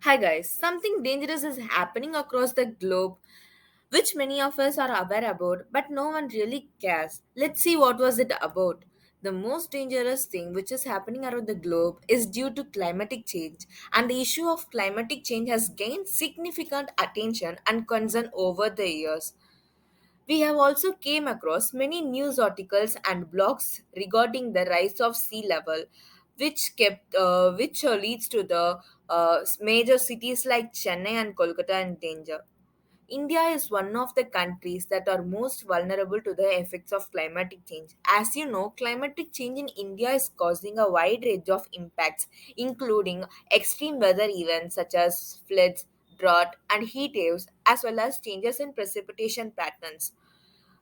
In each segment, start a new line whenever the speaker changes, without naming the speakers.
Hi guys, something dangerous is happening across the globe which many of us are aware about but no one really cares. Let's see what was it about. The most dangerous thing which is happening around the globe is due to climatic change, and the issue of climatic change has gained significant attention and concern over the years. We have also came across many news articles and blogs regarding the rise of sea level, which leads to the major cities like Chennai and Kolkata in danger. India is one of the countries that are most vulnerable to the effects of climatic change. As you know, climatic change in India is causing a wide range of impacts, including extreme weather events such as floods, drought, and heat waves, as well as changes in precipitation patterns.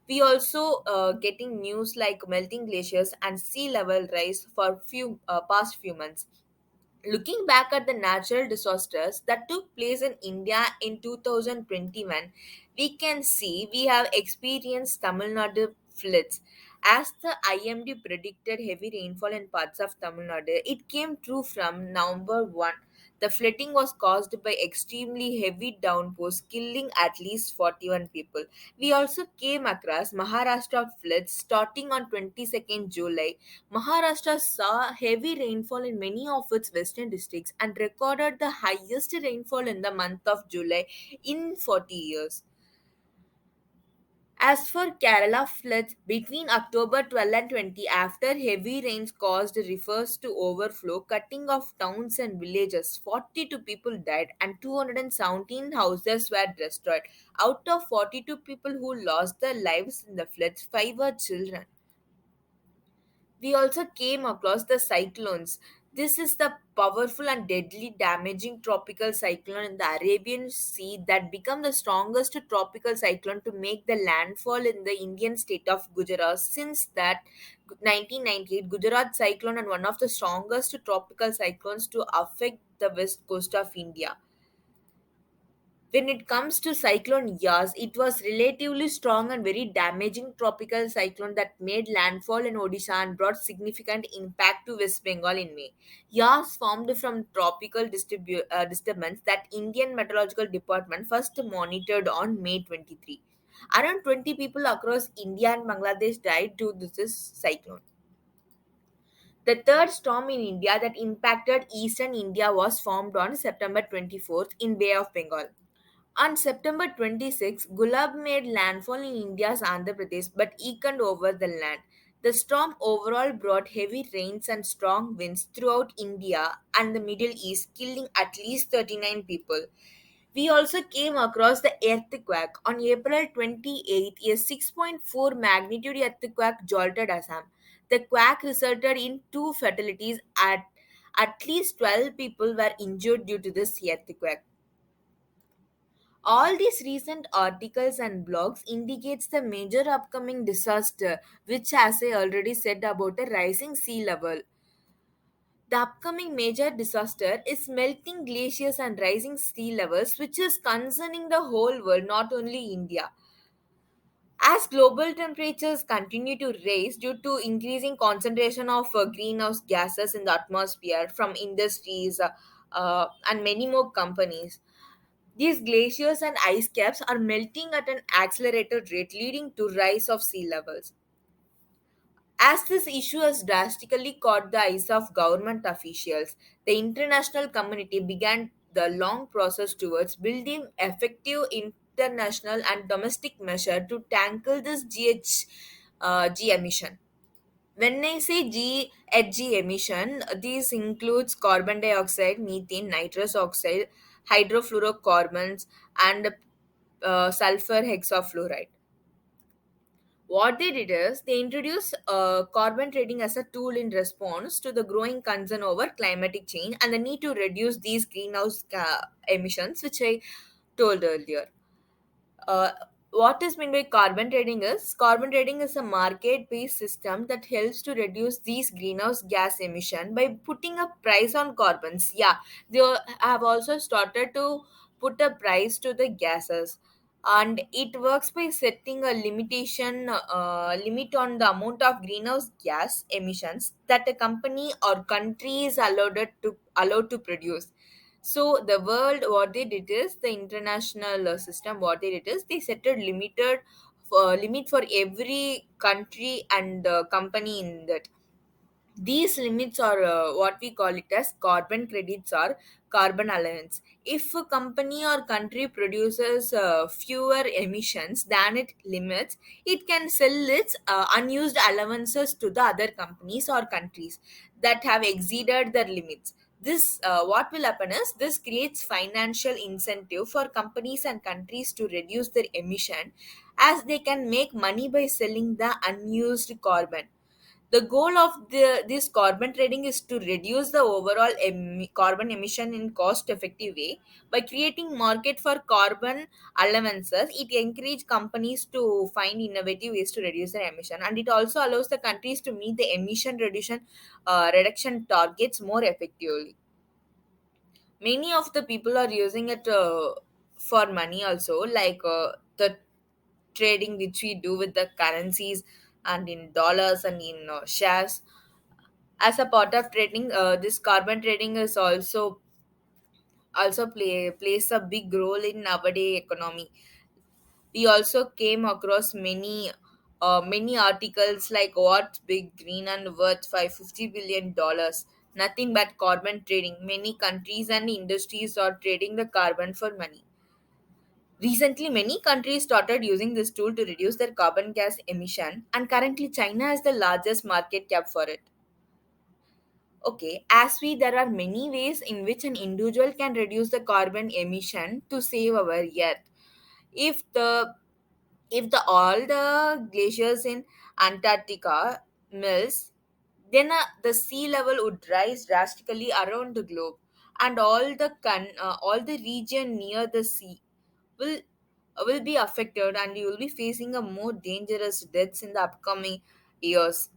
We also getting news like melting glaciers and sea level rise for few past few months. Looking back at the natural disasters that took place in India in 2021, we can see we have experienced Tamil Nadu floods. As the IMD predicted heavy rainfall in parts of Tamil Nadu, it came true from November 1. The flooding was caused by extremely heavy downpours, killing at least 41 people. We also came across Maharashtra floods starting on 22nd July. Maharashtra saw heavy rainfall in many of its western districts and recorded the highest rainfall in the month of July in 40 years. As for Kerala floods between October 12 and 20 after heavy rains caused rivers to overflow, cutting off towns and villages. 42 people died and 217 houses were destroyed. Out of 42 people who lost their lives in the floods, 5 were children. We also came across the cyclones. This is the powerful and deadly damaging tropical cyclone in the Arabian Sea that became the strongest tropical cyclone to make the landfall in the Indian state of Gujarat. Since that 1998, Gujarat cyclone and one of the strongest tropical cyclones to affect the west coast of India. When it comes to cyclone Yas, it was relatively strong and very damaging tropical cyclone that made landfall in Odisha and brought significant impact to West Bengal in May. Yas formed from tropical disturbance that Indian Meteorological Department first monitored on May 23. Around 20 people across India and Bangladesh died due to this cyclone. The third storm in India that impacted eastern India was formed on September 24th in Bay of Bengal. On September 26, Gulab made landfall in India's Andhra Pradesh but eked over the land. The storm overall brought heavy rains and strong winds throughout India and the Middle East, killing at least 39 people. We also came across the earthquake. On April 28, a 6.4 magnitude earthquake jolted Assam. The quake resulted in two fatalities. At least 12 people were injured due to this earthquake. All these recent articles and blogs indicates the major upcoming disaster, which as I already said about a rising sea level. The upcoming major disaster is melting glaciers and rising sea levels, which is concerning the whole world, not only India. As global temperatures continue to rise due to increasing concentration of greenhouse gases in the atmosphere from industries and many more companies, these glaciers and ice caps are melting at an accelerated rate, leading to rise of sea levels. As this issue has drastically caught the eyes of government officials, the international community began the long process towards building effective international and domestic measures to tackle this GHG emission. When I say GHG emission, these includes carbon dioxide, methane, nitrous oxide, hydrofluorocarbons, and sulfur hexafluoride. What they did is they introduced carbon trading as a tool in response to the growing concern over climatic change and the need to reduce these greenhouse emissions, which I told earlier. uh, what is meant by carbon trading is a market based system that helps to reduce these greenhouse gas emission by putting a price on carbons. Yeah, they have also started to put a price to the gases, and it works by setting a limit on the amount of greenhouse gas emissions that a company or country is allowed to produce. So the world, what they did is the international system. What they did is they set a limited limit for every country and company in that. These limits are what we call it as carbon credits or carbon allowance. If a company or country produces fewer emissions than it limits, it can sell its unused allowances to the other companies or countries that have exceeded their limits. This what will happen is this creates financial incentive for companies and countries to reduce their emission, as they can make money by selling the unused carbon. The goal of this carbon trading is to reduce the overall carbon emission in cost effective way. By creating market for carbon allowances, it encourages companies to find innovative ways to reduce their emission, and it also allows the countries to meet the emission reduction targets more effectively. Many of the people are using it for money also, like the trading which we do with the currencies and in dollars and in shares. As a part of trading, this carbon trading is also plays a big role in nowadays economy. We also came across many articles like what's big green and worth $550 billion. Nothing but carbon trading. Many countries and industries are trading the carbon for money. Recently, many countries started using this tool to reduce their carbon gas emission, and currently China has the largest market cap for it. Okay, as we there are many ways in which an individual can reduce the carbon emission to save our earth. If the if all the glaciers in Antarctica melts, then the sea level would rise drastically around the globe, and all the region near the sea will will be affected, and you will be facing a more dangerous deaths in the upcoming years.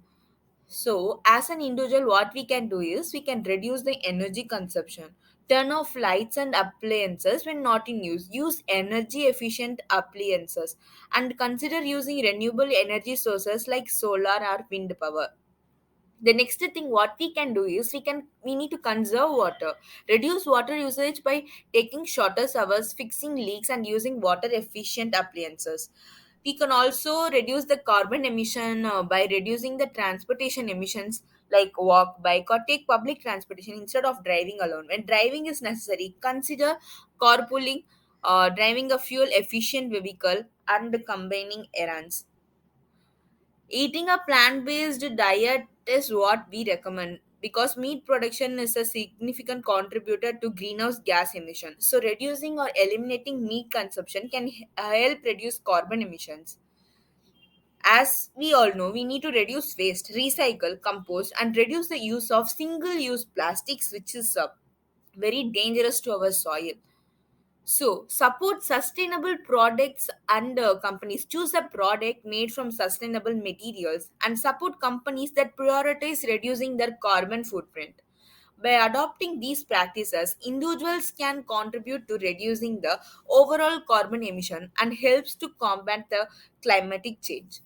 So, as an individual, what we can do is we can reduce the energy consumption. Turn off lights and appliances when not in use. Use energy efficient appliances and consider using renewable energy sources like solar or wind power. The next thing what we can do is we need to conserve water. Reduce water usage by taking shorter showers, fixing leaks, and using water efficient appliances. We can also reduce the carbon emission by reducing the transportation emissions, like walk, bike, or take public transportation instead of driving alone. When driving is necessary, consider carpooling, driving a fuel efficient vehicle, and combining errands. Eating a plant based diet is what we recommend because meat production is a significant contributor to greenhouse gas emissions. So, reducing or eliminating meat consumption can help reduce carbon emissions. As we all know, we need to reduce waste, recycle, compost, and reduce the use of single use plastics, which is very dangerous to our soil. So, support sustainable products and companies. Choose a product made from sustainable materials and support companies that prioritize reducing their carbon footprint. By adopting these practices, individuals can contribute to reducing the overall carbon emission and helps to combat the climatic change.